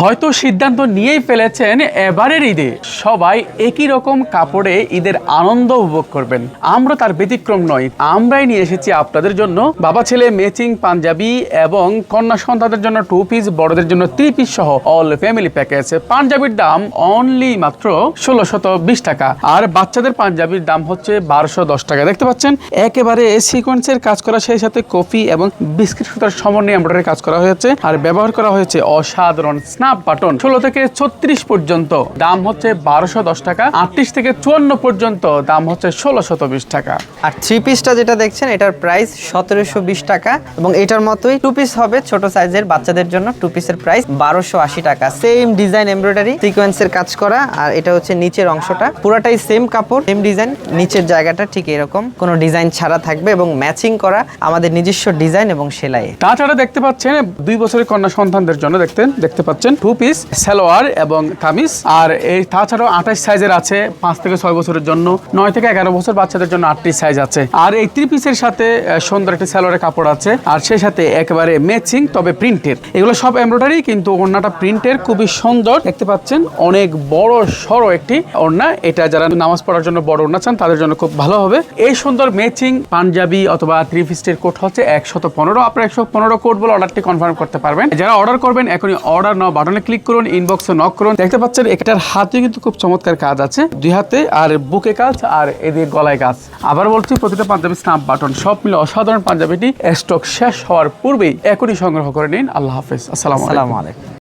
হয়তো সিদ্ধান্ত নিয়েই ফেলেছেন এবারের ঈদে সবাই একই রকম কাপড়ে ঈদের আনন্দ উপভোগ করবেন। আমরা তার ব্যতিক্রম নই, আমরাই নিয়ে এসেছি আপনাদের জন্য বাবা ছেলে ম্যাচিং পাঞ্জাবি এবং কন্যা সন্তানদের জন্য 2 পিস, বড়দের জন্য 3 পিস সহ অল ফ্যামিলি প্যাকেজ। পাঞ্জাবির দাম অনলি মাত্র 1620 টাকা, আর বাচ্চাদের পাঞ্জাবির দাম হচ্ছে 1210 টাকা। দেখতে পাচ্ছেন একেবারে সিকোয়েন্সের কাজ করা, সেই সাথে কফি এবং বিস্কিট সুতার সমন্বয়ে এমব্রয়ডারি কাজ করা হয়েছে, আর ব্যবহার করা হয়েছে অসাধারণ স্ন্যাপ বাটন। 16 থেকে 36 পর্যন্ত দাম হচ্ছে 1210 টাকা, 38 থেকে 54 পর্যন্ত দাম হচ্ছে 1620 টাকা। আর 3 পিসটা যেটা দেখছেন এটার প্রাইস 1720 টাকা, এবং এটার মতোই 2 পিস হবে ছোট সাইজের বাচ্চাদের জন্য। 2 পিসের প্রাইস 1280 টাকা। সেম ডিজাইন এমব্রয়ডারি সিকোয়েন্সের কাজ করা, আর এটা হচ্ছে নিচের অংশটা পুরোটাই সেম কাপড় সেম ডিজাইন, নিচের জায়গাটা ঠিক এরকম কোনো ডিজাইন ছাড়া থাকবে এবং ম্যাচিং করা আমাদের নিজস্ব ডিজাইন এবং সেলাই। তাছাড়া দেখতে পাচ্ছেন 2 বছরের কন্যা সন্তানদের জন্য দেখতে পাচ্ছেন 2 পিস সালোয়ার এবং কামিজ, আর এই তাছাড়াও 28 সাইজের আছে 5 থেকে 6 বছরের জন্য, 9 থেকে 11 বছর বাচ্চাদের জন্য 38 সাইজ আছে। আর এই 3 পিসের সাথে সুন্দর একটি সালোয়ারের কাপড় আছে, আর সেই সাথে একেবারে ম্যাচিং তবে প্রিন্টের। এগুলো সব এমব্রয়ডারি, কিন্তু ওড়নাটা প্রিন্টের, খুবই সুন্দর। দেখতে পাচ্ছেন অনেক বড় সড়ো একটি ওড়না, এটা যারা নামাজ পড়ার জন্য বড় ওড়না চান তাদের জন্য খুব ভালো হবে। এই সুন্দর ম্যাচিং পাঞ্জাবি অথবা 3 পিসের কোট হচ্ছে 115। আপনারা 115 কোট বলে অর্ডারটি কনফার্ম করতে পারবেন। যারা অর্ডার করবেন এখনই অর্ডার নাও বাটনে ক্লিক করুন, ইনবক্সে নক করুন। দেখতে পাচ্ছেন এটার হাতে কিন্তু খুব চমৎকার কাজ আছে, 2 হাতে, আর বুকে কাজ, আর এদিকে গলায় কাজ। আবার বলছি, প্রতিটা পাঞ্জাবি স্ন্যাপ বাটন সব মিলে অসাধারণ পাঞ্জাবিটি স্টক শেষ হওয়ার পূর্বেই এখনই সংগ্রহ করে নিন। আল্লাহ হাফেজ, আসসালামু আলাইকুম।